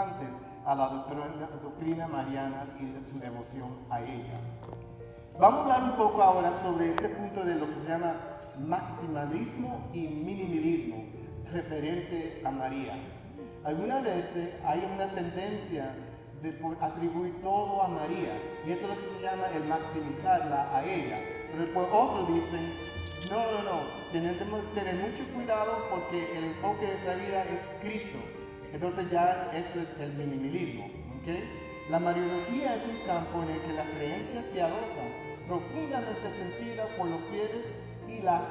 constantes a la doctrina mariana y de su devoción a ella. Vamos a hablar un poco ahora sobre este punto de lo que se llama maximalismo y minimalismo referente a María. Algunas veces hay una tendencia de atribuir todo a María, y eso es lo que se llama el maximizarla a ella. Pero después otros dicen, no, tenemos que tener mucho cuidado porque el enfoque de nuestra vida es Cristo. Entonces ya eso es el minimalismo. ¿Okay? La mariología es un campo en el que las creencias piadosas, profundamente sentidas por los fieles, y la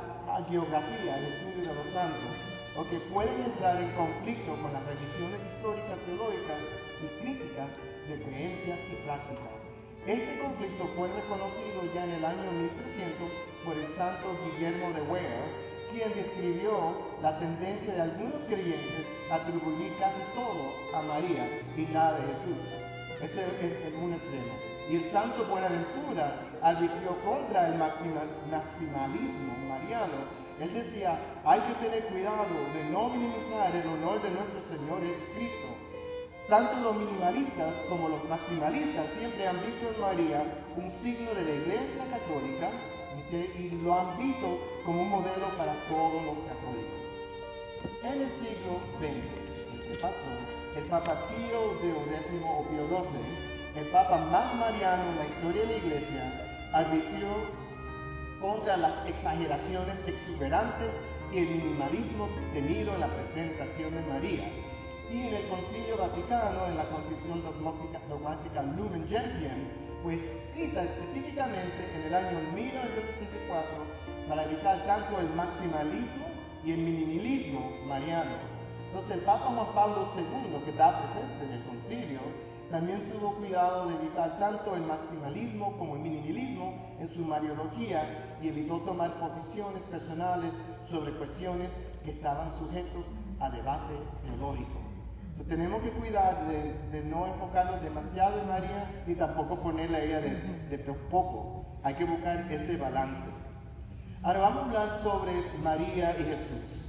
geografía, el estudio de los santos, pueden entrar en conflicto con las revisiones históricas, teológicas y críticas de creencias y prácticas. Este conflicto fue reconocido ya en el año 1300 por el santo Guillermo de Wear, quien describió la tendencia de algunos creyentes a atribuir casi todo a María y nada de Jesús. Ese es un extremo. Y el santo Buenaventura advirtió contra el maximalismo mariano. Él decía, hay que tener cuidado de no minimizar el honor de nuestro Señor Jesucristo. Tanto los minimalistas como los maximalistas siempre han visto en María un signo de la Iglesia Católica, y lo han visto como un modelo para todos los católicos. En el siglo XX, ¿qué pasó? El Papa Pío X o Pío XII, el Papa más mariano en la historia de la Iglesia, advirtió contra las exageraciones exuberantes y el minimalismo temido en la presentación de María. Y en el Concilio Vaticano, en la Constitución Dogmática Lumen Gentium, fue escrita específicamente en el año 1964 para evitar tanto el maximalismo y el minimalismo mariano. Entonces el Papa Juan Pablo II, que estaba presente en el concilio, también tuvo cuidado de evitar tanto el maximalismo como el minimalismo en su mariología y evitó tomar posiciones personales sobre cuestiones que estaban sujetos a debate teológico. Tenemos que cuidar de no enfocarnos demasiado en María ni tampoco ponerla a ella de poco. Hay que buscar ese balance. Ahora vamos a hablar sobre María y Jesús,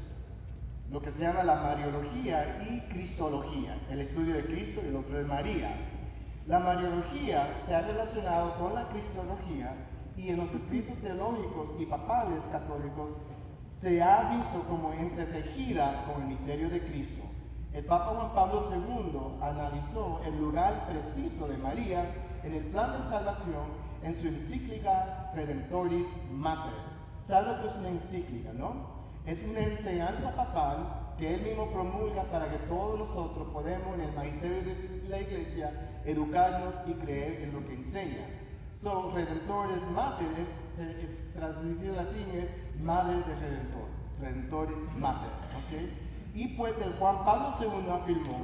lo que se llama la mariología y cristología, el estudio de Cristo y el otro de María. La mariología se ha relacionado con la cristología y en los escritos teológicos y papales católicos se ha visto como entretejida con el misterio de Cristo. El Papa Juan Pablo II analizó el lugar preciso de María en el plan de salvación en su encíclica Redemptoris Mater. ¿Sabe lo que es una encíclica, no? Es una enseñanza papal que él mismo promulga para que todos nosotros podamos en el magisterio de la Iglesia educarnos y creer en lo que enseña. Redemptoris Mater es traducido en latín es Madre de Redentor, Redemptoris Mater, ¿ok? Y pues el Juan Pablo II afirmó,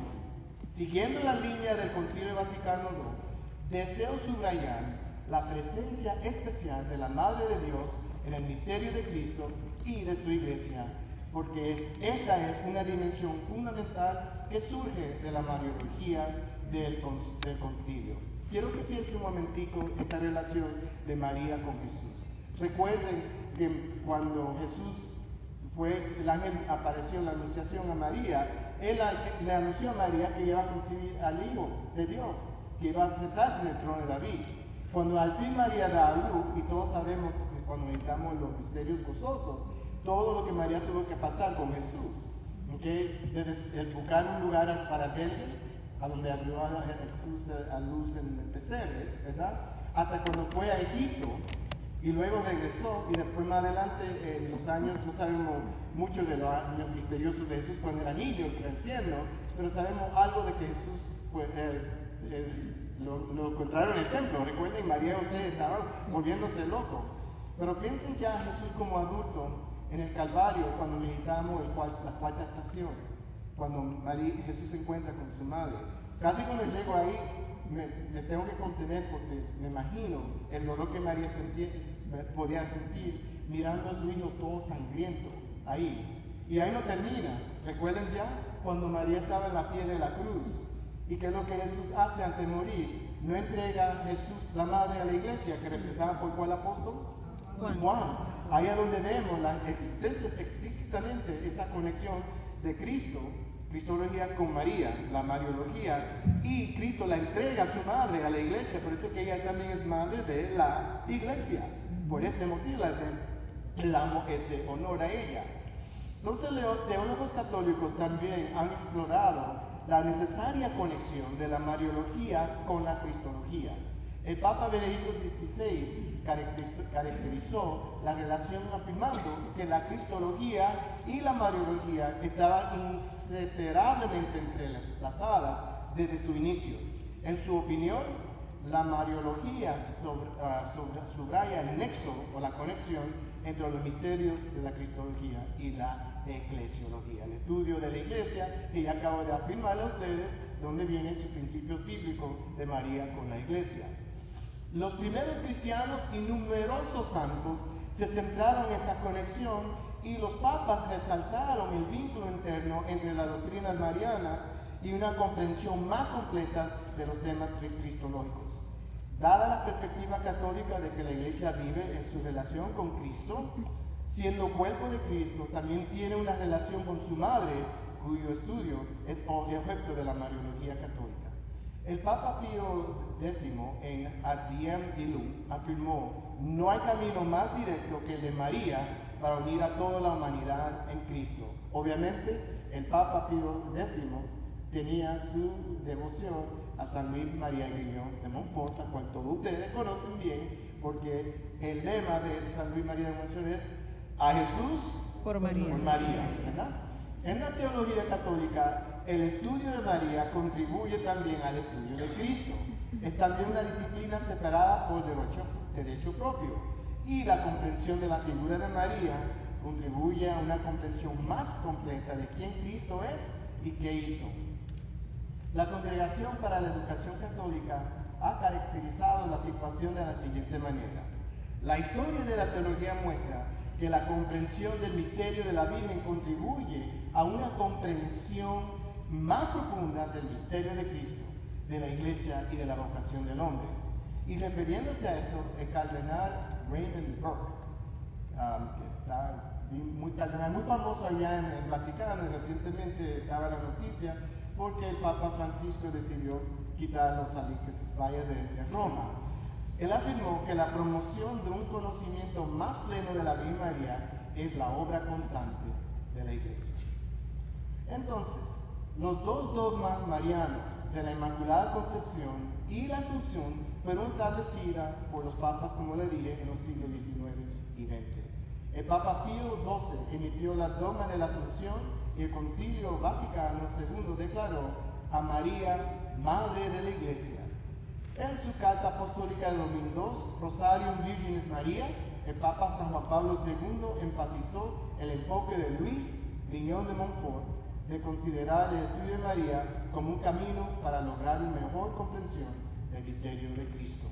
siguiendo la línea del Concilio Vaticano II, deseo subrayar la presencia especial de la Madre de Dios en el misterio de Cristo y de su Iglesia, porque esta es una dimensión fundamental que surge de la mariología del concilio. Quiero que piensen un momentico esta relación de María con Jesús. Recuerden que cuando el ángel apareció en la anunciación a María, él le anunció a María que iba a concebir al Hijo de Dios, que iba a sentarse en el trono de David. Cuando al fin María da a luz, y todos sabemos que cuando meditamos los misterios gozosos, todo lo que María tuvo que pasar con Jesús, desde el buscar un lugar para verle, a donde abrió a Jesús a luz en el pesebre, ¿verdad? Hasta cuando fue a Egipto, y luego regresó, y después más adelante, en los años, no sabemos mucho de los años misteriosos de Jesús cuando era niño, creciendo, pero sabemos algo de que Jesús lo encontraron en el templo. Recuerden, María y José estaban volviéndose locos. Pero piensen ya a Jesús como adulto en el Calvario, cuando meditamos la cuarta estación, cuando Jesús se encuentra con su madre. Casi cuando llego ahí, me tengo que contener porque me imagino el dolor que María podía sentir mirando a su hijo todo sangriento ahí. Y ahí no termina. Recuerden ya cuando María estaba en la pie de la cruz. ¿Y qué es lo que Jesús hace antes de morir? No entrega a Jesús la madre a la iglesia, que representaba por cuál apóstol? Juan. Ahí es donde vemos explícitamente esa conexión de Cristo Cristología con María, la Mariología, y Cristo la entrega a su madre, a la iglesia, por eso que ella también es madre de la iglesia. Por ese motivo le damos ese honor a ella. Entonces los teólogos católicos también han explorado la necesaria conexión de la Mariología con la Cristología. El Papa Benedicto XVI caracterizó la relación afirmando que la Cristología y la Mariología estaban inseparablemente entrelazadas desde su inicio. En su opinión, la Mariología subraya el nexo o la conexión entre los misterios de la Cristología y la eclesiología, el estudio de la Iglesia, que ya acabo de afirmarle a ustedes, donde viene su principio bíblico de María con la Iglesia. Los primeros cristianos y numerosos santos se centraron en esta conexión y los papas resaltaron el vínculo interno entre las doctrinas marianas y una comprensión más completa de los temas cristológicos. Dada la perspectiva católica de que la Iglesia vive en su relación con Cristo, siendo cuerpo de Cristo, también tiene una relación con su madre, cuyo estudio es objeto de la Mariología católica. El Papa Pío X en Adiem Illum afirmó: no hay camino más directo que el de María para unir a toda la humanidad en Cristo. Obviamente, el Papa Pío X tenía su devoción a San Luis María Griñón de Montfort, a cual todos ustedes conocen bien, porque el lema de San Luis María de Montfort es a Jesús por María. ¿Verdad? En la teología católica, el estudio de María contribuye también al estudio de Cristo. Es también una disciplina separada por derecho propio. Y la comprensión de la figura de María contribuye a una comprensión más completa de quién Cristo es y qué hizo. La Congregación para la Educación Católica ha caracterizado la situación de la siguiente manera. La historia de la teología muestra que la comprensión del misterio de la Virgen contribuye a una comprensión más profunda del misterio de Cristo, de la Iglesia y de la vocación del hombre. Y refiriéndose a esto, el cardenal Raymond Burke, que está muy famoso allá en el Vaticano, y recientemente daba la noticia porque el Papa Francisco decidió quitar los aliques de Roma. Él afirmó que la promoción de un conocimiento más pleno de la Virgen María es la obra constante de la Iglesia. Entonces, los dos dogmas marianos de la Inmaculada Concepción y la Asunción fueron establecidas por los papas, como le dije, en los siglos XIX y XX. El Papa Pío XII emitió la dogma de la Asunción y el Concilio Vaticano II declaró a María Madre de la Iglesia. En su carta apostólica de 2002, Rosarium Virginis Maria, el Papa San Juan Pablo II enfatizó el enfoque de Luis Griñón de Montfort de considerar el estudio de María como un camino para lograr una mejor comprensión del misterio de Cristo.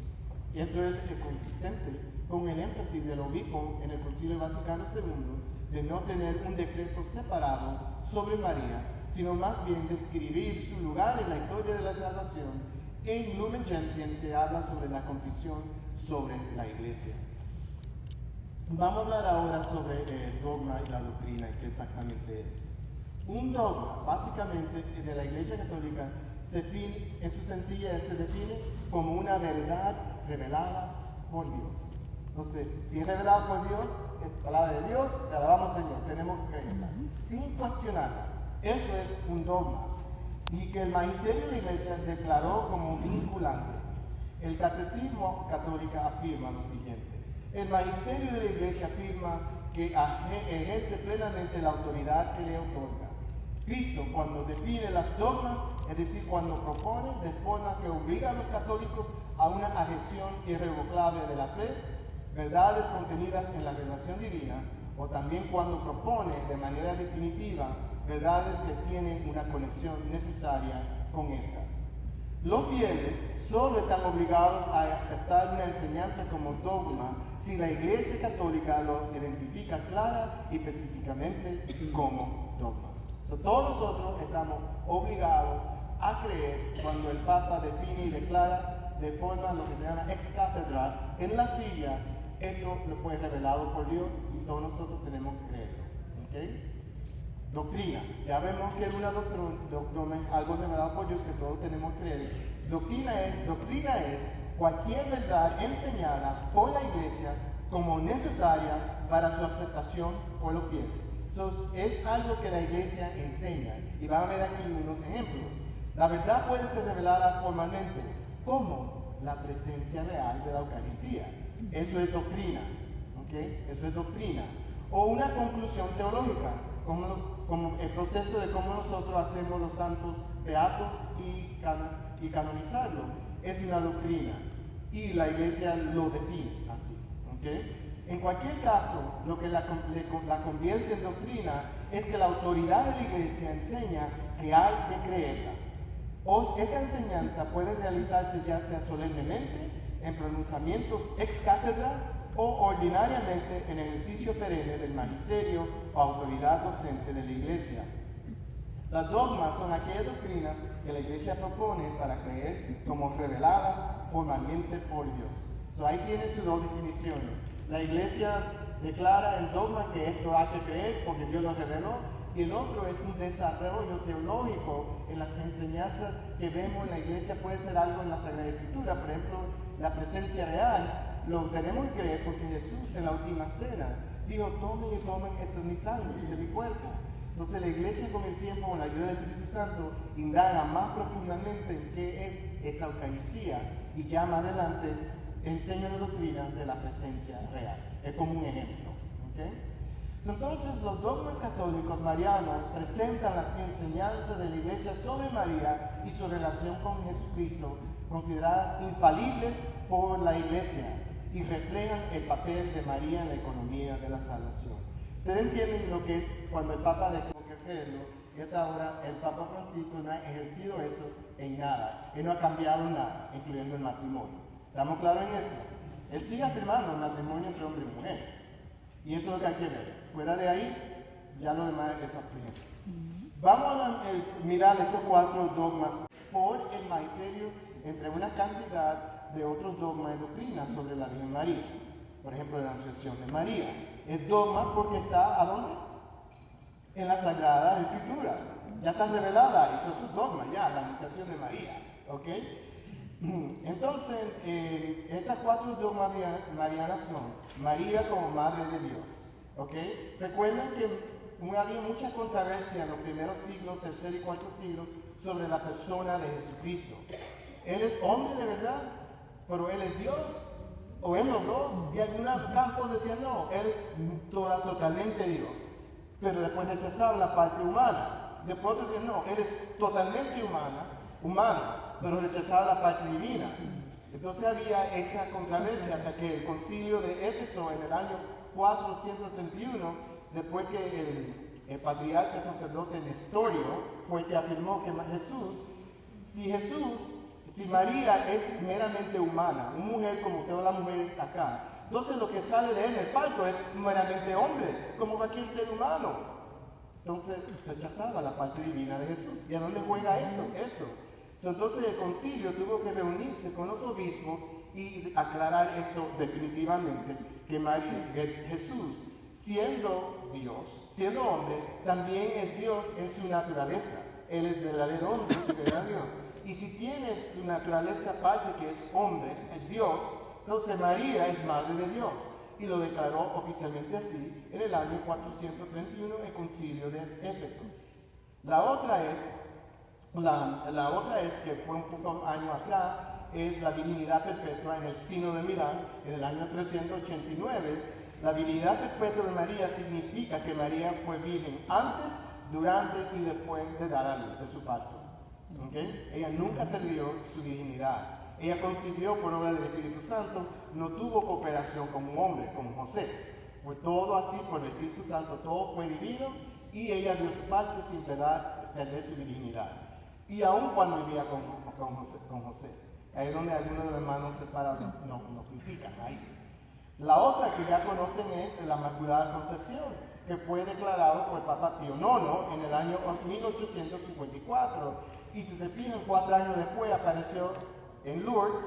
Y esto es consistente con el énfasis del obispo en el Concilio Vaticano II de no tener un decreto separado sobre María, sino más bien describir su lugar en la historia de la salvación en Lumen Gentium, que habla sobre la condición sobre la Iglesia. Vamos a hablar ahora sobre el dogma y la doctrina, que exactamente es. Un dogma, básicamente, de la Iglesia Católica, en su sencillez se define como una verdad revelada por Dios. Entonces, si es revelada por Dios, es palabra de Dios, te alabamos, Señor, tenemos que creerla, sin cuestionarla. Eso es un dogma. Y que el magisterio de la Iglesia declaró como vinculante. El Catecismo Católico afirma lo siguiente: el magisterio de la Iglesia afirma que ejerce plenamente la autoridad que le otorga. Cristo, cuando define las dogmas, es decir, cuando propone de forma que obliga a los católicos a una adhesión irrevocable de la fe, verdades contenidas en la revelación divina, o también cuando propone de manera definitiva verdades que tienen una conexión necesaria con estas. Los fieles solo están obligados a aceptar una enseñanza como dogma si la Iglesia Católica lo identifica clara y específicamente como dogmas. Todos nosotros estamos obligados a creer cuando el Papa define y declara de forma lo que se llama ex cathedra en la silla, esto lo fue revelado por Dios y todos nosotros tenemos que creerlo. ¿Okay? Doctrina. Ya vemos que es una doctrina, algo revelado por Dios que todos tenemos que creer. Doctrina es cualquier verdad enseñada por la iglesia como necesaria para su aceptación por los fieles. Entonces, es algo que la iglesia enseña. Y van a ver aquí unos ejemplos. La verdad puede ser revelada formalmente, como la presencia real de la Eucaristía. Eso es doctrina. ¿Okay? Eso es doctrina. O una conclusión teológica, como el proceso de cómo nosotros hacemos los santos beatos y canonizarlo. Es una doctrina. Y la iglesia lo define así. ¿Okay? En cualquier caso, lo que la convierte en doctrina es que la autoridad de la iglesia enseña que hay que creerla. Esta enseñanza puede realizarse ya sea solemnemente, en pronunciamientos ex cátedra o ordinariamente en ejercicio perenne del magisterio o autoridad docente de la iglesia. Las dogmas son aquellas doctrinas que la iglesia propone para creer como reveladas formalmente por Dios. Ahí tiene sus dos definiciones. La iglesia declara el dogma que esto hay que creer porque Dios lo reveló, y el otro es un desarrollo teológico en las enseñanzas que vemos en la iglesia. Puede ser algo en la Sagrada Escritura, por ejemplo, la presencia real, lo tenemos que creer porque Jesús en la última cena dijo: tomen y tomen, esto es mi sangre, de mi cuerpo. Entonces la iglesia con el tiempo, con la ayuda del Espíritu Santo, indaga más profundamente en qué es esa Eucaristía, y ya más adelante enseña la doctrina de la presencia real. Es como un ejemplo. ¿Okay? Entonces, los dogmas católicos marianos presentan las enseñanzas de la iglesia sobre María y su relación con Jesucristo, consideradas infalibles por la iglesia, y reflejan el papel de María en la economía de la salvación. Ustedes entienden lo que es cuando el Papa dejó que creerlo, y hasta ahora el Papa Francisco no ha ejercido eso en nada. Él no ha cambiado nada, incluyendo el matrimonio. ¿Estamos claros en eso? Él sigue afirmando el matrimonio entre hombre y mujer. Y eso es lo que hay que ver. Fuera de ahí, ya lo demás es absurdo. Vamos a mirar estos 4 dogmas por el magisterio entre una cantidad de otros dogmas y doctrinas sobre la Virgen María. Por ejemplo, la Anunciación de María. Es dogma porque está, ¿a dónde? En la Sagrada Escritura. Ya está revelada, eso es un dogma ya, la Anunciación de María. ¿Ok? Entonces, estas 4 dogmas marianas son María como Madre de Dios. ¿Okay? Recuerden que había mucha controversia en los primeros siglos, tercer y cuarto siglo, sobre la persona de Jesucristo. Él es hombre de verdad, pero Él es Dios, o Él los dos. Y algunos campos decían no, Él es totalmente Dios, pero después rechazaban la parte humana. Después otros decían no, Él es totalmente humano, pero rechazaba la parte divina. Entonces había esa controversia hasta que el concilio de Éfeso en el año 431, después que el patriarca sacerdote Nestorio fue el que afirmó que si María es meramente humana, una mujer como todas las mujeres acá, entonces lo que sale de él en el parto es meramente hombre, como cualquier ser humano. Entonces rechazaba la parte divina de Jesús. ¿Y a dónde juega eso? Entonces el concilio tuvo que reunirse con los obispos y aclarar eso definitivamente, que Jesús, siendo Dios, siendo hombre, también es Dios en su naturaleza. Él es verdadero hombre y verdadero Dios. Y si tiene su naturaleza aparte, que es hombre, es Dios, entonces María es madre de Dios. Y lo declaró oficialmente así en el año 431, el concilio de Éfeso. La otra es que fue un poco año atrás, es la virginidad perpetua en el Sínodo de Milán, en el año 389. La virginidad perpetua de María significa que María fue virgen antes, durante y después de dar a luz, de su parto. ¿Okay? Ella nunca perdió su virginidad. Ella concibió por obra del Espíritu Santo, no tuvo cooperación como un hombre, como José. Fue todo así por el Espíritu Santo, todo fue divino, y ella dio su parte sin perder su virginidad. Y aún cuando vivía con José. Ahí es donde algunos de los hermanos separados no critican ahí. La otra que ya conocen es la Inmaculada Concepción, que fue declarado por el Papa Pío IX en el año 1854. Y si se fijan, 4 años después apareció en Lourdes,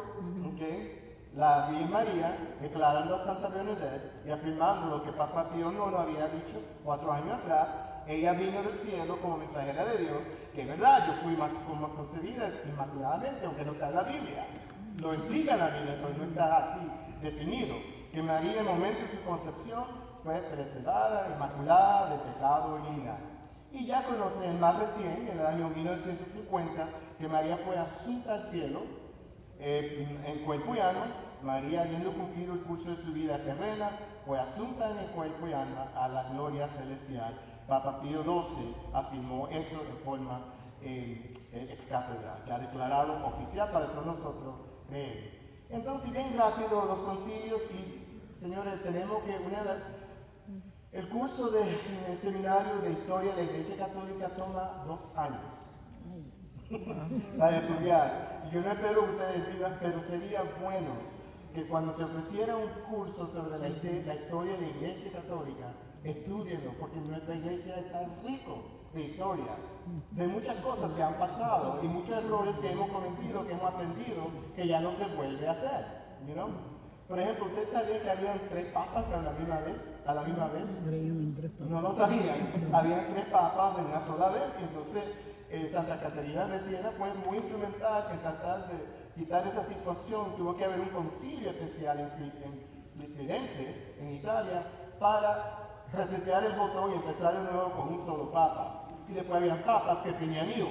la Virgen María, declarando a Santa Bernadette y afirmando lo que Papa Pío IX había dicho 4 años atrás, ella vino del cielo como mensajera de Dios, que es verdad, yo fui concebida inmaculadamente, aunque no está en la Biblia. Lo implica la Biblia, pero no está así definido. Que María en el momento de su concepción fue preservada, inmaculada, de pecado original. Y ya conocen más recién, en el año 1950, que María fue asunta al cielo en cuerpo y alma. María, habiendo cumplido el curso de su vida terrena, fue asunta en el cuerpo y alma a la gloria celestial. Papa Pío XII afirmó eso de forma ex cátedra, ya declarado oficial para todos nosotros creer. Entonces, bien rápido los concilios y, señores, tenemos que el curso del seminario de historia de la Iglesia Católica toma 2 años para estudiar. Yo no espero que ustedes digan, pero sería bueno que cuando se ofreciera un curso sobre la historia de la Iglesia Católica, estudienlo, porque nuestra iglesia es tan rico de historia, de muchas cosas que han pasado y muchos errores que hemos cometido, que hemos aprendido, que ya no se vuelve a hacer, you know? Por ejemplo, ¿ustedes sabían que habían 3 papas a la misma vez? No lo sabían. Habían 3 papas en una sola vez, y entonces Santa Caterina de Siena fue muy implementada en tratar de quitar esa situación. Tuvo que haber un concilio especial en Firenze, en Italia, para resetear el botón y empezar de nuevo con un solo papa. Y después habían papas que tenían hijos,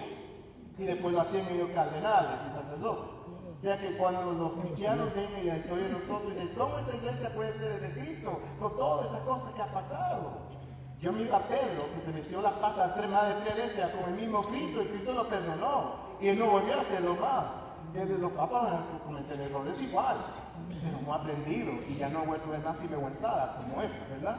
y después lo hacían ellos cardenales y sacerdotes. O sea que cuando los cristianos ven en la historia de nosotros, dicen, ¿cómo esa iglesia puede ser de Cristo con todas esas cosas que ha pasado? Yo miro a Pedro, que se metió la pata más de 3 veces con el mismo Cristo, y Cristo lo perdonó, y él no volvió a hacerlo más. Desde los papas van a cometer errores igual, pero hemos aprendido y ya no he vuelto a ver más sinvergüenzadas como esa, ¿verdad?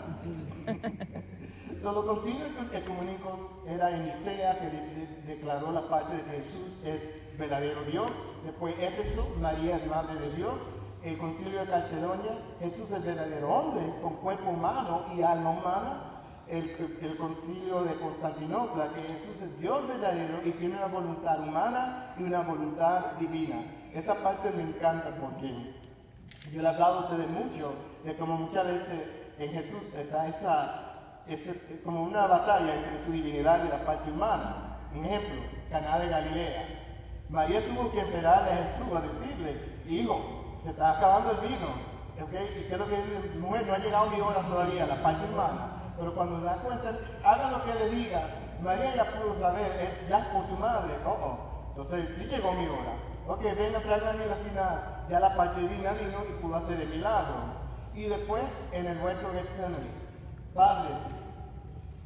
Los concilios ecuménicos era en Nicea, que declaró la parte de que Jesús es verdadero Dios. Después Éfeso, María es madre de Dios. El concilio de Calcedonia, Jesús es verdadero hombre con cuerpo humano y alma humana. El concilio de Constantinopla, que Jesús es Dios verdadero y tiene una voluntad humana y una voluntad divina. Esa parte me encanta porque yo le he hablado a ustedes mucho de cómo muchas veces en Jesús está como una batalla entre su divinidad y la parte humana. Un ejemplo, Caná de Galilea. María tuvo que esperarle a Jesús a decirle, hijo, se está acabando el vino. ¿Okay? ¿Y qué es lo que dice? Mujer, no ha llegado mi hora todavía, la parte humana. Pero cuando se da cuenta, haga lo que le diga. María ya pudo saber, ya por su madre. Entonces, sí llegó mi hora. Ok, ven a traerme las tinajas. Ya la parte divina vino y pudo hacer el milagro. Y después, en el huerto de Getsemaní. Padre,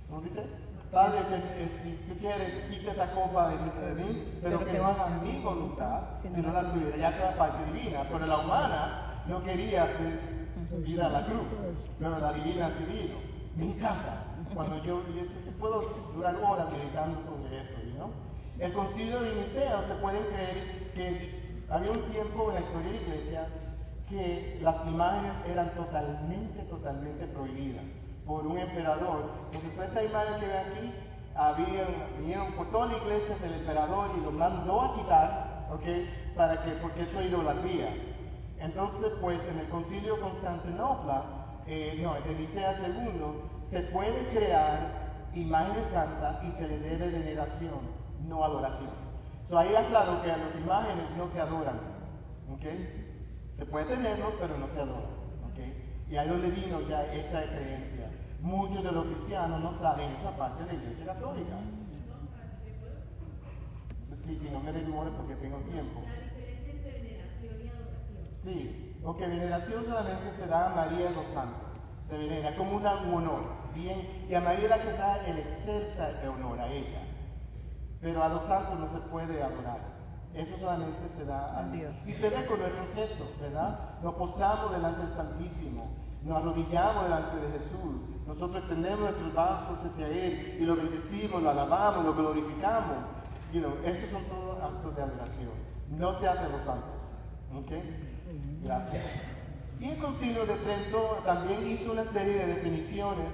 ¿cómo dice? Padre, que si tú quieres, quita esta copa de mí, pero que no haga mi voluntad, sino la tuya. Ya sea la parte divina, pero la humana no quería ir a la cruz, pero la divina sí vino. Me encanta. Cuando yo puedo durar horas meditando sobre eso, ¿no? El concilio de Nicea, se pueden creer que había un tiempo en la historia de la iglesia que las imágenes eran totalmente prohibidas por un emperador. Entonces, toda esta imagen que ven aquí, vinieron por toda la iglesia el emperador y lo mandó a quitar, ¿okay? Porque eso es idolatría. Entonces, pues, en el concilio de Constantinopla, de Nicea II, se puede crear imágenes santas y se le debe veneración, no adoración. Ahí aclaro que a las imágenes no se adoran, ¿okay? Se puede tenerlo, pero no se adoran, ¿okay? Y ahí donde vino ya esa creencia. Muchos de los cristianos no saben esa parte de la Iglesia Católica. Sí, no me demore porque tengo tiempo. La diferencia entre veneración y adoración. Sí, porque veneración solamente se da a María de los Santos. Se venera como un honor, bien, y a María la que se da el excelsa de honor a ella. Pero a los santos no se puede adorar. Eso solamente se da a Dios. Y se ve con nuestros gestos, ¿verdad? Nos postramos delante del Santísimo, nos arrodillamos delante de Jesús, nosotros extendemos nuestros brazos hacia Él y lo bendecimos, lo alabamos, lo glorificamos. Esos son todos actos de adoración. No se hacen los santos. ¿Okay? Gracias. Y el Concilio de Trento también hizo una serie de definiciones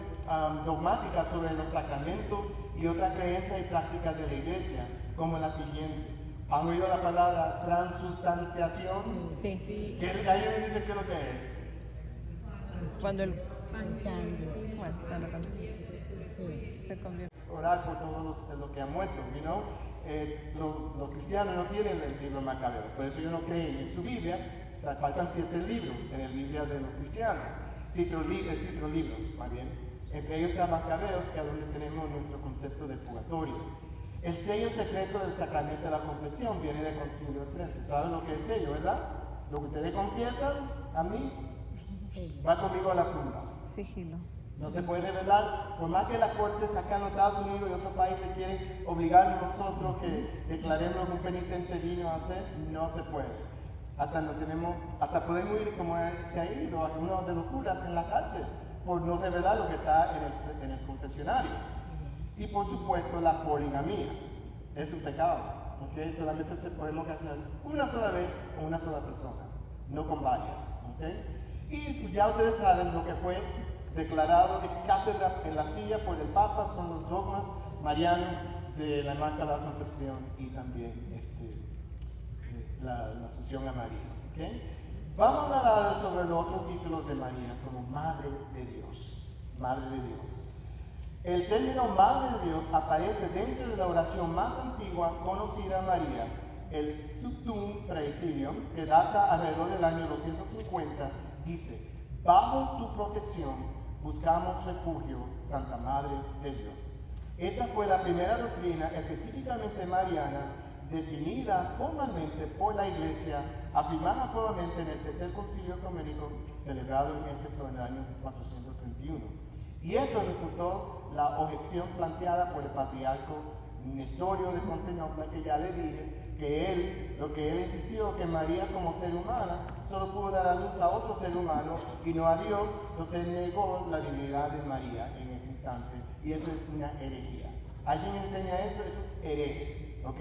dogmáticas sobre los sacramentos y otras creencias y prácticas de la Iglesia, como la siguiente. ¿Han oído la palabra transubstanciación? Sí. ¿Alguien me dice qué es lo que es? Cuando el... Bueno, está la canción. Se convierte. orar por todos los que han muerto, you know? Los cristianos no tienen el libro Macabeos, por eso ellos no creen en su Biblia. O sea, faltan 7 libros en la Biblia de los cristianos, 7 libros, más bien. Entre ellos está Macabeos, que es donde tenemos nuestro concepto de purgatorio. El sello secreto del sacramento de la confesión viene del Concilio de Trento. ¿Saben lo que es sello, verdad? Lo que ustedes confiesan a mí, va conmigo a la tumba. Sigilo. No se puede revelar, por más que las cortes acá en los Estados Unidos y otros países quieren obligar a nosotros que declaremos lo que un penitente vino a hacer, no se puede. Hasta podemos ir, como se ha ido a uno de los curas en la cárcel, por no revelar lo que está en el confesionario. Y por supuesto la poligamía, es un pecado, ¿okay? Solamente podemos casar una sola vez con una sola persona, no con varias, ¿okay? Y ya ustedes saben lo que fue declarado ex cátedra en la silla por el Papa, son los dogmas marianos de la Inmaculada Concepción y también la Asunción a María. ¿Okay? Vamos a hablar ahora sobre los otros títulos de María como Madre de Dios. Madre de Dios. El término Madre de Dios aparece dentro de la oración más antigua conocida a María, el Subtum Praesilium, que data alrededor del año 250, dice: bajo tu protección buscamos refugio, Santa Madre de Dios. Esta fue la primera doctrina específicamente mariana definida formalmente por la Iglesia, afirmada formalmente en el Tercer Concilio Ecuménico celebrado en Éfeso en el año 431. Y esto refutó la objeción planteada por el patriarca Nestorio de Constantinopla, que ya le dije que lo que él insistió, que María como ser humana solo pudo dar a luz a otro ser humano y no a Dios, entonces él negó la divinidad de María en ese instante, y eso es una herejía. ¿Alguien enseña eso? Eso es hereje, ¿ok?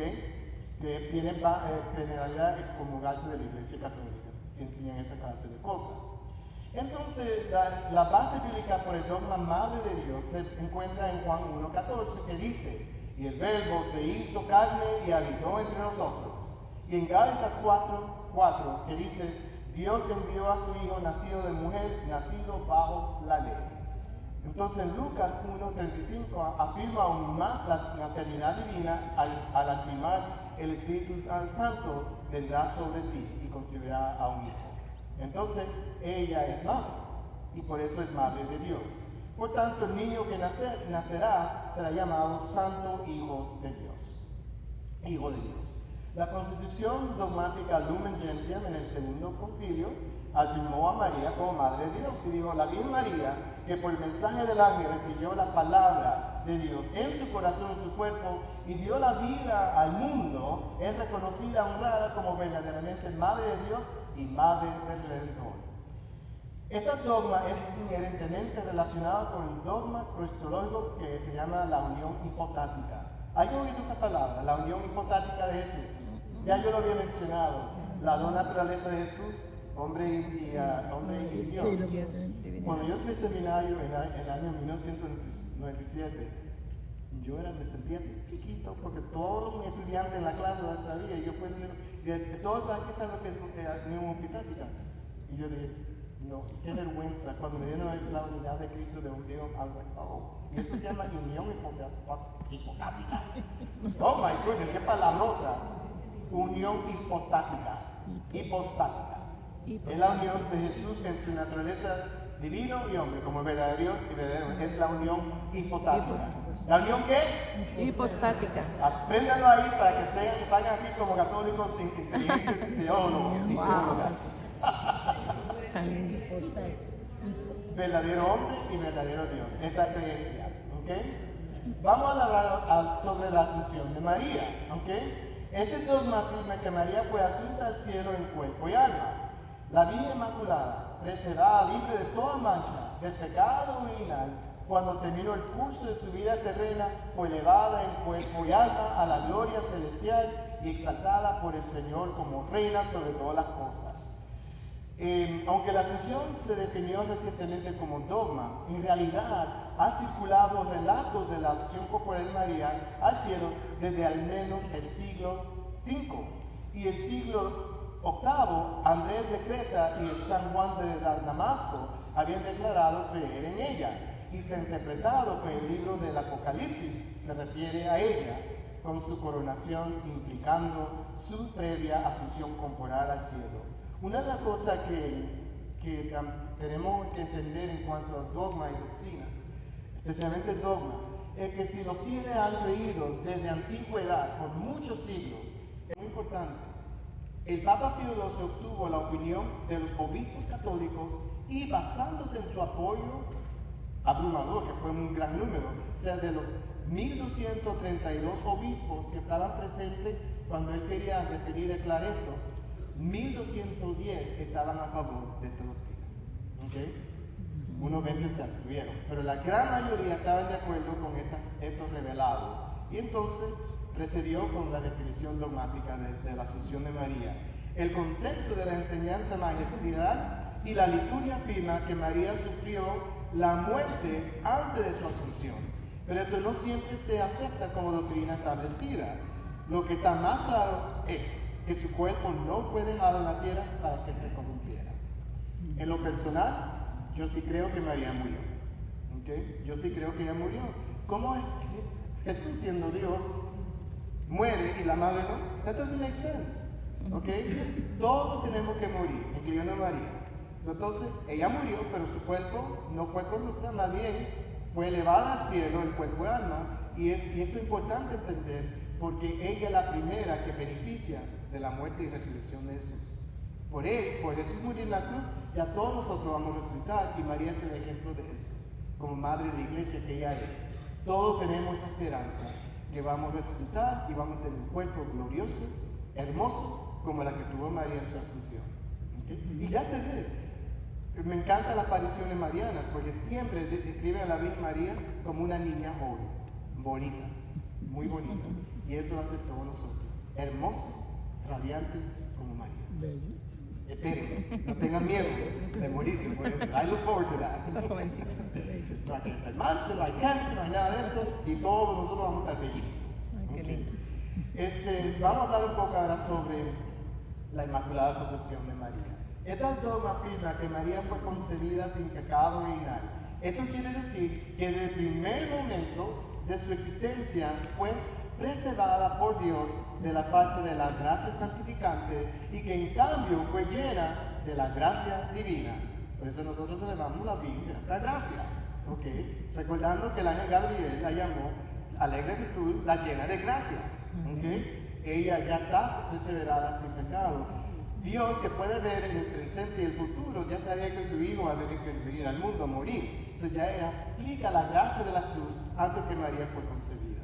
Que tiene penalidad de excomulgarse de la Iglesia Católica si enseñan esa clase de cosas. Entonces, la base bíblica por el dogma Madre de Dios se encuentra en Juan 1:14, que dice: y el Verbo se hizo carne y habitó entre nosotros. Y en Gálatas 4:4, que dice: Dios envió a su Hijo nacido de mujer, nacido bajo la ley. Entonces en Lucas 1:35 afirma aún más la maternidad divina al afirmar: el Espíritu Santo vendrá sobre ti y concebirá a un hijo. Entonces ella es madre y por eso es Madre de Dios. Por tanto, el niño que nacerá será llamado Santo Hijo de Dios. Hijo de Dios. La Constitución dogmática Lumen Gentium en el Segundo Concilio afirmó a María como Madre de Dios y dijo: la Virgen María, que por el mensaje del ángel recibió la palabra de Dios en su corazón, en su cuerpo, y dio la vida al mundo, es reconocida, honrada como verdaderamente Madre de Dios y Madre del Redentor. Este dogma es inherentemente relacionado con el dogma cristológico que se llama la unión hipotática. ¿Hay oído esa palabra? La unión hipotática de Jesús. Ya yo lo había mencionado. La dos naturaleza de Jesús, hombre y Dios. Cuando yo fui al seminario en el año 1997, me sentía así chiquito, porque todos mis estudiantes en la clase la sabían, y yo fui el único, de todos aquí saben lo que es unión hipotática. Y yo dije: no, qué vergüenza. Cuando me dieron la unidad de Cristo de un Dios, I was like, oh, y eso se llama unión hipotática. Oh my goodness, qué palabrota. Unión hipostática. Es la unión de Jesús en su naturaleza divino y hombre, como verdadero Dios y verdadero. Es la unión hipostática. ¿La unión qué? Hipostática. Apréndanlo ahí para que salgan aquí como católicos inteligentes, teólogos y teólogas. Verdadero hombre y verdadero Dios, esa creencia, ¿ok? Vamos a hablar sobre la Asunción de María, ¿ok? Este dogma afirma que María fue asunta al cielo en cuerpo y alma. La Virgen Inmaculada, preservada libre de toda mancha del pecado original, cuando terminó el curso de su vida terrena, fue elevada en cuerpo y alma a la gloria celestial y exaltada por el Señor como reina sobre todas las cosas. Aunque la Asunción se definió recientemente como dogma, en realidad ha circulado relatos de la Asunción corporal de María al cielo desde al menos el siglo V. Y el siglo VIII, Andrés de Creta y el San Juan de Damasco habían declarado creer en ella. y se ha interpretado que el libro del Apocalipsis se refiere a ella con su coronación, implicando su previa asunción corporal al cielo. Una de las cosas que tenemos que entender en cuanto a dogma y doctrinas, especialmente el dogma, es que si los fieles han creído desde antigüedad por muchos siglos, es muy importante. El Papa Pío XII obtuvo la opinión de los obispos católicos y basándose en su apoyo abrumador, que fue un gran número, o sea, de los 1232 obispos que estaban presentes cuando él quería definir y declarar esto, 1210 estaban a favor de esta doctrina. ¿Okay? Unos 20 se abstuvieron, pero la gran mayoría estaban de acuerdo con esto revelado. Y entonces precedió con la definición dogmática de la Asunción de María. El consenso de la enseñanza magisterial y la liturgia afirma que María sufrió la muerte antes de su asunción, pero esto no siempre se acepta como doctrina establecida. Lo que está más claro es que su cuerpo no fue dejado en la tierra para que se corrompiera. En lo personal, yo sí creo que María murió. ¿Okay? Yo sí creo que ella murió. ¿Cómo es? Jesús siendo Dios muere y la madre no. That doesn't make sense. ¿Okay? Todos tenemos que morir, incluyendo a María. Entonces, ella murió, pero su cuerpo no fue corrupta, más bien fue elevada al cielo, el cuerpo y alma. Y esto es importante entender porque ella es la primera que beneficia de la muerte y resurrección de Jesús. Por Jesús morir en la cruz, ya todos nosotros vamos a resucitar y María es el ejemplo de eso. Como madre de la iglesia que ella es, todos tenemos esa esperanza que vamos a resucitar y vamos a tener un cuerpo glorioso, hermoso, como la que tuvo María en su asunción. ¿Okay? Y ya se ve. Me encantan las apariciones marianas porque siempre describen a la Virgen María como una niña joven, bonita, muy bonita. Y eso hace todos nosotros. Hermoso, radiante como María. Bello. Esperen, no tengan miedo de morirse por eso. I look forward to that. No hay que enfermarse, no hay cáncer, no hay nada de eso. Y todos nosotros vamos a estar bellísimos. Okay. Vamos a hablar un poco ahora sobre la Inmaculada Concepción de María. Esta dogma afirma que María fue concebida sin pecado original. Esto quiere decir que desde el primer momento de su existencia fue preservada por Dios de la parte de la gracia santificante y que en cambio fue llena de la gracia divina. Por eso nosotros celebramos la Virgen de esta gracia. ¿Okay? Recordando que el ángel Gabriel la llamó alegre de tú, la llena de gracia. ¿Okay? Ella ya está perseverada sin pecado. Dios, que puede ver en el presente y el futuro, ya sabía que su hijo va a tener que venir al mundo a morir. Entonces ya ella aplica la gracia de la cruz antes que María fue concebida.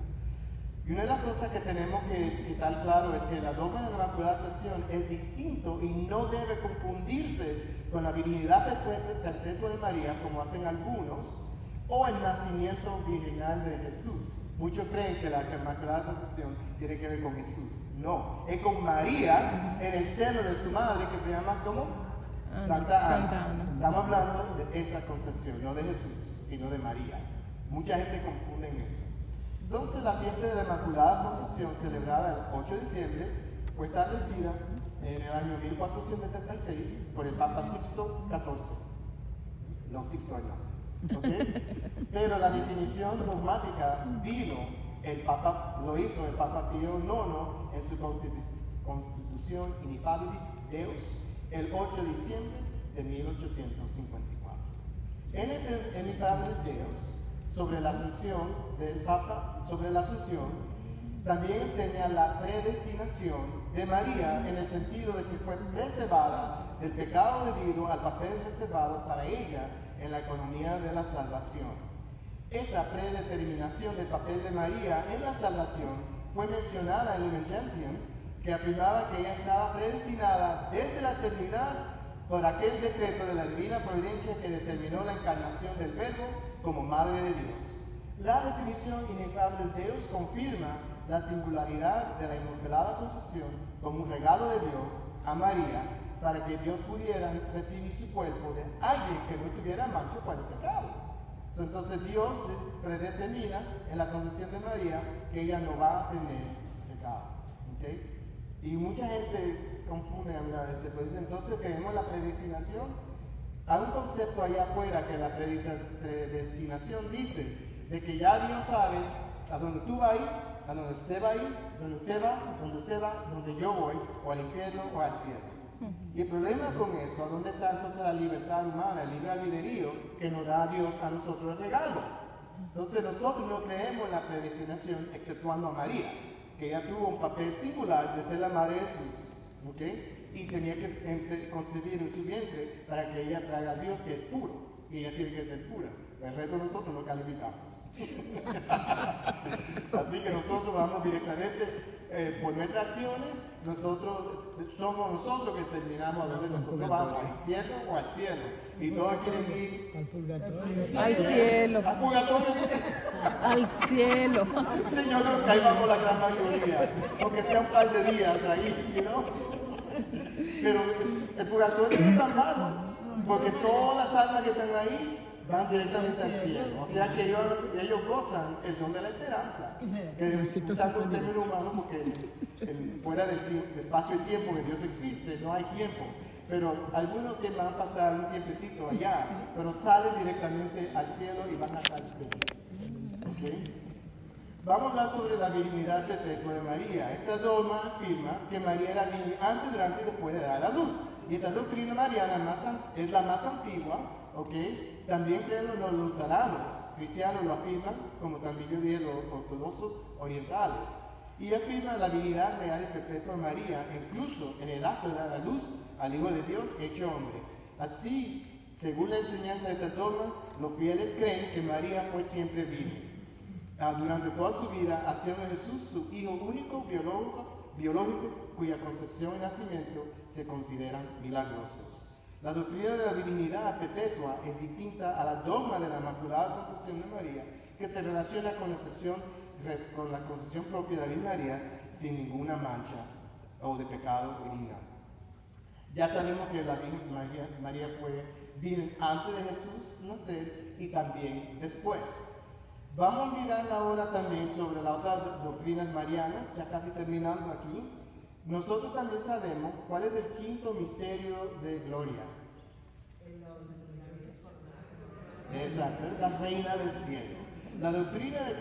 Y una de las cosas que tenemos que estar claro es que la dogma de la Inmaculada Concepción es distinto y no debe confundirse con la virginidad perpetua de María, como hacen algunos, o el nacimiento virginal de Jesús. Muchos creen que la Inmaculada Concepción tiene que ver con Jesús. No, es con María en el seno de su madre, que se llama ¿cómo? Santa Ana. Estamos hablando de esa concepción, no de Jesús, sino de María. Mucha gente confunde en eso. Entonces la fiesta de la Inmaculada Concepción, celebrada el 8 de diciembre, fue establecida en el año 1476 por el Papa Sixto XIV. No Sixto antes, ¿ok? Pero la definición dogmática lo hizo el Papa Pío IX en su Constitución Ineffabilis Deus el 8 de diciembre de 1854. En el Ineffabilis Deus, sobre la asunción del Papa, también enseña la predestinación de María en el sentido de que fue preservada del pecado debido al papel reservado para ella en la economía de la salvación. Esta predeterminación del papel de María en la salvación fue mencionada en el Lumen Gentium, que afirmaba que ella estaba predestinada desde la eternidad por aquel decreto de la divina providencia que determinó la encarnación del Verbo como Madre de Dios. La definición Ineffable de Deus confirma la singularidad de la Inmaculada Concepción como un regalo de Dios a María para que Dios pudiera recibir su cuerpo de alguien que no estuviera mancho para el pecado. Entonces Dios predetermina en la concepción de María que ella no va a tener pecado. ¿Okay? Y mucha gente confunde a veces, pues dice, entonces creemos la predestinación. Hay un concepto allá afuera que la predestinación dice de que ya Dios sabe a dónde tú vas a ir, a donde usted va a ir, donde usted va, donde yo voy, o al infierno o al cielo. Y el problema con eso, ¿a dónde está entonces la libertad humana, el libre albedrío que nos da Dios a nosotros el regalo? Entonces nosotros no creemos en la predestinación, exceptuando a María, que ella tuvo un papel singular de ser la madre de Jesús, ¿ok? Y tenía que concebir en su vientre para que ella traiga a Dios que es puro, y ella tiene que ser pura. El resto nosotros no calificamos. Así que nosotros vamos directamente por nuestras acciones, somos nosotros que terminamos a donde nosotros vamos, al infierno o al cielo. Y todos quieren ir al purgatorio. Al cielo. al purgatorio, dice. Al cielo. Sí, yo creo que ahí vamos la gran mayoría, porque sea un par de días ahí, ¿no? Pero el purgatorio no es tan malo, porque todas las almas que están ahí van directamente al cielo. O sea que ellos gozan el don de la esperanza. Que usando un término humano, porque fuera del espacio y tiempo que Dios existe, no hay tiempo. Pero algunos que van a pasar un tiempecito allá, pero salen directamente al cielo y van a estar felices. ¿Okay? Vamos a hablar sobre la virginidad perpetua de María. Esta dogma afirma que María era virgen antes, durante y después de dar a luz. Y esta doctrina mariana es la más antigua, ¿ok? También creen los luteranos, cristianos lo afirman, como también yo dije los ortodoxos orientales. Y afirman la virginidad real y perpetua de María, incluso en el acto de dar a luz al Hijo de Dios hecho hombre. Así, según la enseñanza de esta dogma, los fieles creen que María fue siempre virgen. Durante toda su vida, haciendo de Jesús su hijo único biológico, cuya concepción y nacimiento se consideran milagrosos. La doctrina de la virginidad perpetua es distinta a la dogma de la Inmaculada Concepción de María, que se relaciona con la concepción propia de la Virgen María sin ninguna mancha o de pecado original. Ya sabemos que la Virgen María fue virgen antes de Jesús nacer y también después. Vamos a mirar ahora también sobre las otras doctrinas marianas, ya casi terminando aquí. Nosotros también sabemos cuál es el quinto misterio de gloria. Exacto, la reina del cielo. La doctrina de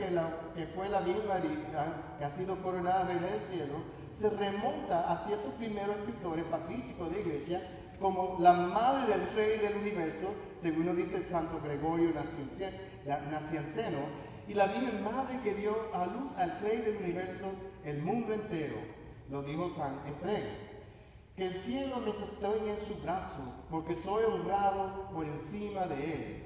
que fue la Virgen María, que ha sido coronada reina del cielo, se remonta a ciertos primeros escritores patrísticos de la iglesia, como la madre del rey del universo, según nos dice Santo Gregorio Nacianceno, y la Virgen Madre que dio a luz al Rey del universo, el mundo entero, lo dijo San Efrén. Que el cielo me sostenga en su brazo, porque soy honrado por encima de él.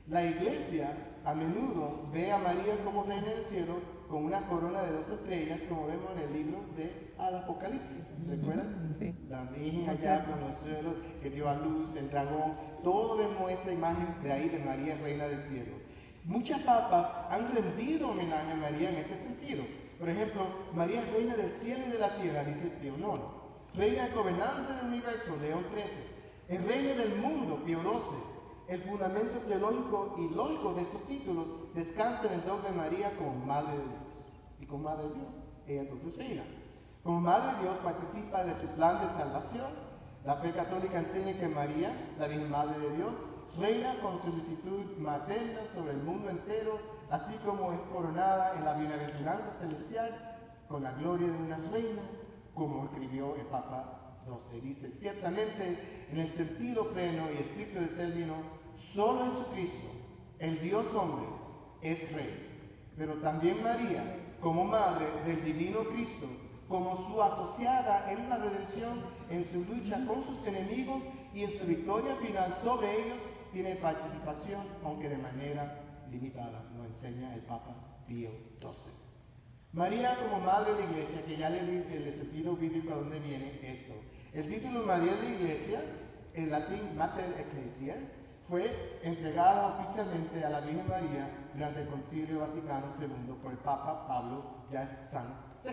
La iglesia a menudo ve a María como reina del cielo con una corona de 2 estrellas, como vemos en el libro de Apocalipsis. ¿Se recuerdan? Sí. La Virgen allá con los cielos que dio a luz, el dragón, todos vemos esa imagen de ahí de María, reina del cielo. Muchas papas han rendido homenaje a María en este sentido. Por ejemplo, María es reina del cielo y de la tierra, dice Pío IX. Reina gobernante del universo, León XIII. El reino del mundo, Pío XII. El fundamento teológico y lógico de estos títulos descansa en el don de María como Madre de Dios. Y como Madre de Dios, ella entonces reina. Como Madre de Dios participa de su plan de salvación. La fe católica enseña que María, la Virgen Madre de Dios, reina con solicitud materna sobre el mundo entero, así como es coronada en la bienaventuranza celestial con la gloria de una reina, como escribió el Papa XII. Dice, ciertamente, en el sentido pleno y estricto del término, solo Jesucristo, el Dios hombre, es rey. Pero también María, como madre del divino Cristo, como su asociada en la redención, en su lucha con sus enemigos y en su victoria final sobre ellos, tiene participación, aunque de manera limitada, lo enseña el Papa Pío XII. María como madre de la iglesia, que ya le dije el sentido bíblico a dónde viene esto. El título María de la Iglesia, en latín Mater Ecclesiae, fue entregado oficialmente a la Virgen María durante el Concilio Vaticano II por el Papa Pablo ya San VI.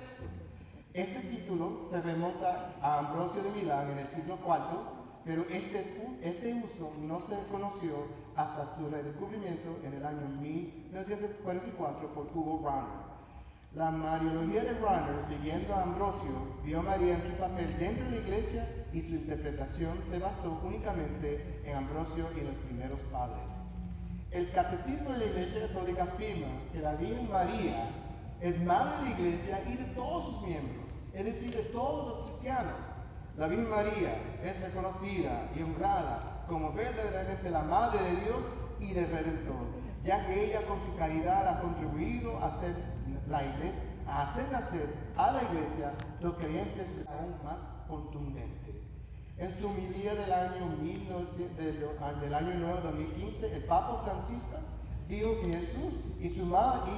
Este título se remonta a Ambrosio de Milán en el siglo IV, pero este uso no se conoció hasta su redescubrimiento en el año 1944 por Hugo Branner. La Mariología de Runner, siguiendo a Ambrosio, vio a María en su papel dentro de la iglesia y su interpretación se basó únicamente en Ambrosio y los primeros padres. El Catecismo de la Iglesia Católica afirma que la Virgen María es madre de la iglesia y de todos sus miembros, es decir, de todos los cristianos. La Virgen María es reconocida y honrada como verdaderamente la Madre de Dios y del Redentor, ya que ella con su caridad ha contribuido a hacer nacer a la iglesia los creyentes aún más contundentes. En su homilía del año nuevo 2015, el Papa Francisco dijo que Jesús y su madre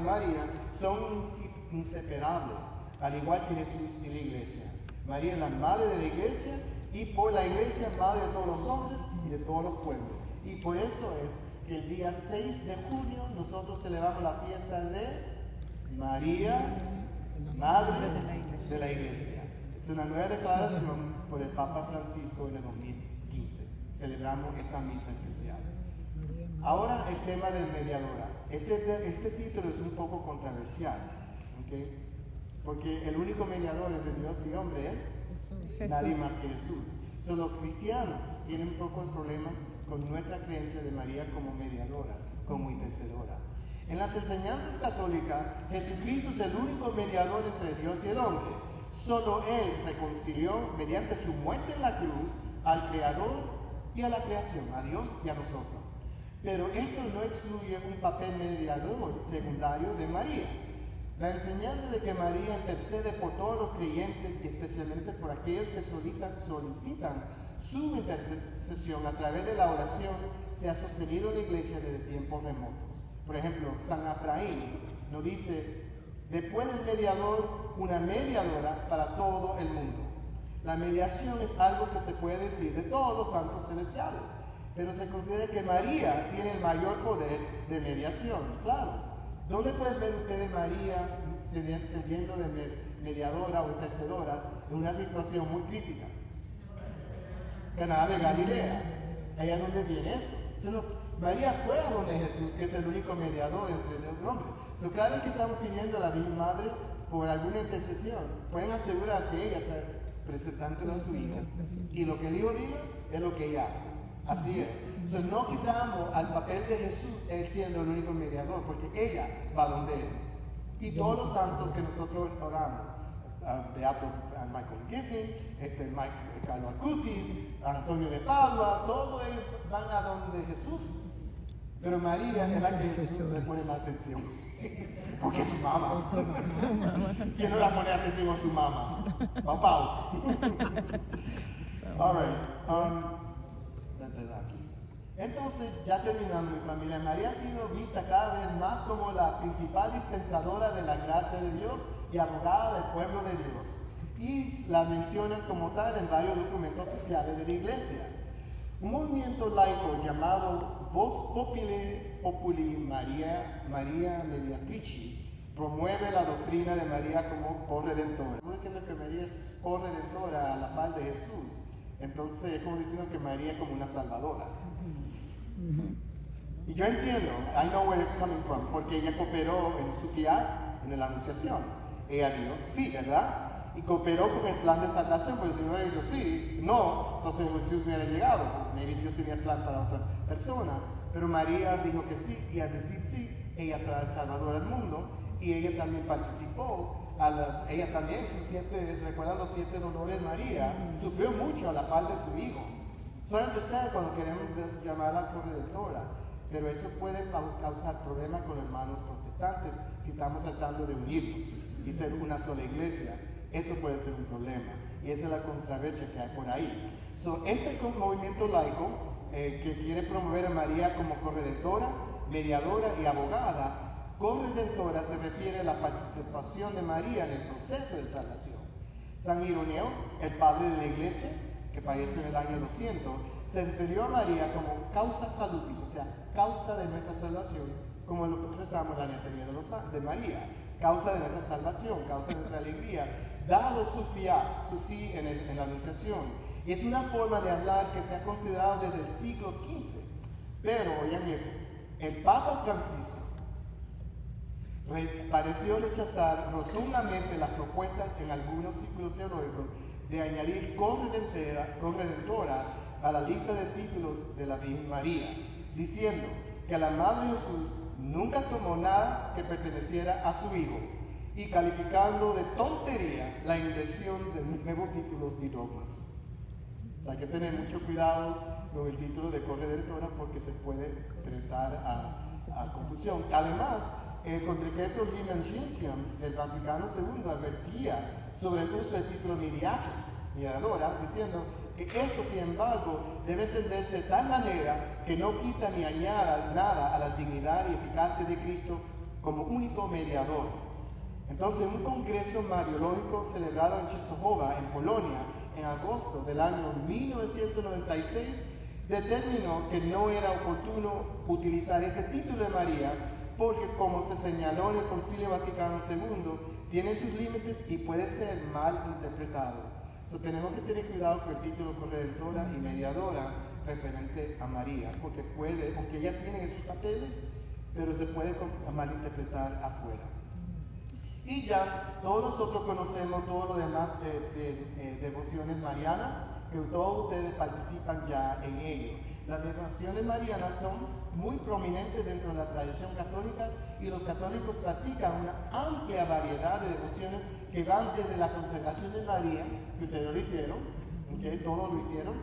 María son inseparables, al igual que Jesús y la iglesia. María es la madre de la iglesia y por la iglesia madre de todos los hombres y de todos los pueblos. Y por eso es que el día 6 de junio nosotros celebramos la fiesta de María, madre de la iglesia. Es una nueva declaración por el Papa Francisco en el 2015. Celebramos esa misa especial. Ahora el tema del mediadora. Este título es un poco controversial, ¿okay? Porque el único mediador entre Dios y hombre es Jesús. Nadie más que Jesús. Los cristianos tienen un poco el problema con nuestra creencia de María como mediadora, como intercedora. En las enseñanzas católicas, Jesucristo es el único mediador entre Dios y el hombre. Solo Él reconcilió mediante su muerte en la cruz al Creador y a la creación, a Dios y a nosotros. Pero esto no excluye un papel mediador secundario de María. La enseñanza de que María intercede por todos los creyentes y especialmente por aquellos que solicitan su intercesión a través de la oración se ha sostenido en la iglesia desde tiempos remotos. Por ejemplo, San Efraín nos dice: después del mediador, una mediadora para todo el mundo. La mediación es algo que se puede decir de todos los santos celestiales, pero se considera que María tiene el mayor poder de mediación. Claro. ¿Dónde pueden ver ustedes María sirviendo de mediadora o intercedora en una situación muy crítica? Caná de Galilea. ¿Allá es donde viene eso? María fue a donde Jesús, que es el único mediador entre los hombres. Cada vez que estamos pidiendo a la Virgen Madre por alguna intercesión, pueden asegurar que ella está presentándolo a su hijo. Y lo que el hijo diga es lo que ella hace. Así es. Entonces no quitamos al papel de Jesús, Él siendo el único mediador, porque ella va donde Él. Y todos los santos que nosotros oramos, Beato Michael Giffin, Carlos Acutis, Antonio de Padua, todos ellos van a donde Jesús. Pero María es la que Jesús le pone más atención. Porque es su mamá. ¿Quién no la pone atención a su mamá? Papá. All right. Entonces, ya terminando, mi familia, María ha sido vista cada vez más como la principal dispensadora de la gracia de Dios y abogada del pueblo de Dios. Y la mencionan como tal en varios documentos oficiales de la Iglesia. Un movimiento laico llamado Vox Populi Maria Mediatrici promueve la doctrina de María como corredentora. Estamos diciendo que María es corredentora a la par de Jesús. Entonces, es como diciendo que María es como una salvadora. Y yo entiendo, I know where it's coming from, porque ella cooperó en su fiat, en la anunciación. Ella dijo, sí, ¿verdad? Y cooperó con el plan de salvación, porque si no hubiera dicho sí, no, entonces Jesús hubiera llegado. Maybe Dios tenía el plan para otra persona. Pero María dijo que sí, y al decir sí, ella trae al Salvador al mundo, y ella también participó. Ella también, recuerdan los 7 dolores de María, sufrió mucho a la par de su hijo. Solamente ustedes cuando queremos llamarla corredentora, pero eso puede causar problemas con hermanos protestantes si estamos tratando de unirnos y ser una sola iglesia. Esto puede ser un problema y esa es la controversia que hay por ahí. Este movimiento laico que quiere promover a María como corredentora, mediadora y abogada, corredentora se refiere a la participación de María en el proceso de salvación. San Ireneo, el padre de la iglesia, que falleció en el año 200, se refirió a María como causa salutis, o sea, causa de nuestra salvación, como lo expresamos en la letanía de María, causa de nuestra salvación, causa de nuestra alegría, dado su fiat, su sí en la anunciación. Y es una forma de hablar que se ha considerado desde el siglo XV. Pero, oigan esto, el Papa Francisco pareció rechazar rotundamente las propuestas en algunos círculos teológicos de añadir corredentora a la lista de títulos de la Virgen María, diciendo que la Madre de Jesús nunca tomó nada que perteneciera a su Hijo y calificando de tontería la invención de nuevos títulos y dogmas. Hay que tener mucho cuidado con el título de corredentora porque se puede prestar a confusión. Además, el Concretio Lumen Gentium del Vaticano II advertía sobre el uso del título mediadora, diciendo que esto, sin embargo, debe entenderse de tal manera que no quita ni añada nada a la dignidad y eficacia de Cristo como único mediador. Entonces, un congreso mariológico celebrado en Częstochowa, en Polonia, en agosto del año 1996, determinó que no era oportuno utilizar este título de María porque, como se señaló en el Concilio Vaticano II, tiene sus límites y puede ser mal interpretado. Tenemos que tener cuidado con el título corredentora y mediadora referente a María, porque ella tiene esos papeles, pero se puede malinterpretar afuera. Y ya todos nosotros conocemos todo lo demás devociones marianas, que todos ustedes participan ya en ello. Las devociones marianas son muy prominentes dentro de la tradición católica y los católicos practican una amplia variedad de devociones que van desde la consagración de María, que ustedes lo hicieron, todos lo hicieron,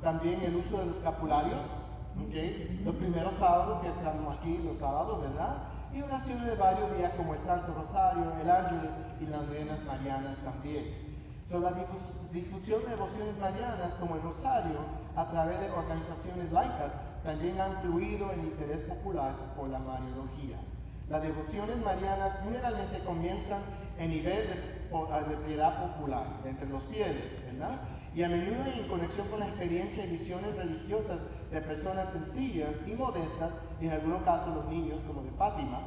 también el uso de los escapularios, los primeros sábados que estamos aquí, los sábados, ¿verdad? Y oraciones de varios días como el Santo Rosario, el Ángeles y las novenas marianas también. La difusión de devociones marianas como el Rosario a través de organizaciones laicas también han influido en el interés popular por la mariología. Las devociones marianas generalmente comienzan en nivel de piedad popular entre los fieles, ¿verdad? Y a menudo en conexión con la experiencia y visiones religiosas de personas sencillas y modestas, y en algunos casos los niños como de Fátima,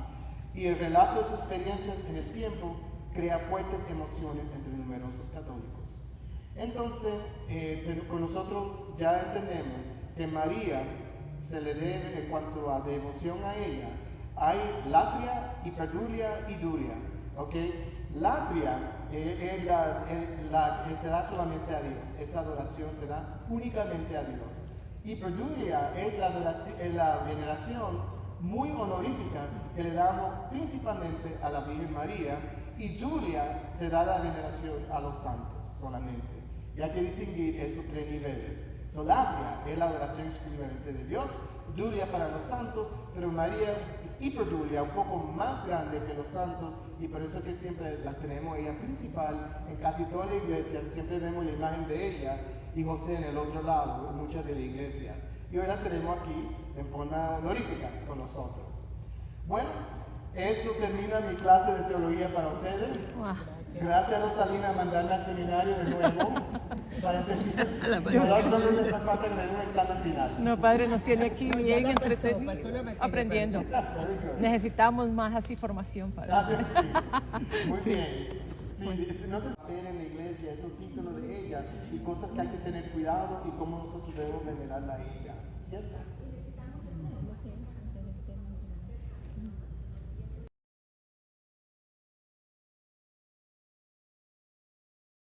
y el relato de sus experiencias en el tiempo crea fuertes emociones entre numerosos católicos. Entonces, con nosotros ya entendemos que María se le debe, en cuanto a devoción a ella, hay latria, hiperdulia y dulia. Latria es la que se da solamente a Dios, esa adoración se da únicamente a Dios. Hiperdulia es la veneración muy honorífica que le damos principalmente a la Virgen María, y dulia se da la veneración a los santos solamente. Y hay que distinguir esos tres niveles. Latria es la adoración exclusivamente de Dios, dulia para los santos, pero María es hiperdulia, un poco más grande que los santos, y por eso que siempre la tenemos ella principal en casi toda la iglesia, siempre vemos la imagen de ella y José en el otro lado, en muchas de las iglesias. Y hoy la tenemos aquí en forma honorífica con nosotros. Bueno, esto termina mi clase de teología para ustedes. Gracias a Rosalina por mandarme al seminario de nuevo para entender. Solo me falta que le dé un examen final. No, padre, nos tiene aquí bien entretenidos, aprendiendo. Necesitamos más así formación, padre. Sí. Muy bien. Sí, no se sabe en la iglesia estos títulos de ella y cosas que hay que tener cuidado y cómo nosotros debemos venerarla a ella, ¿cierto?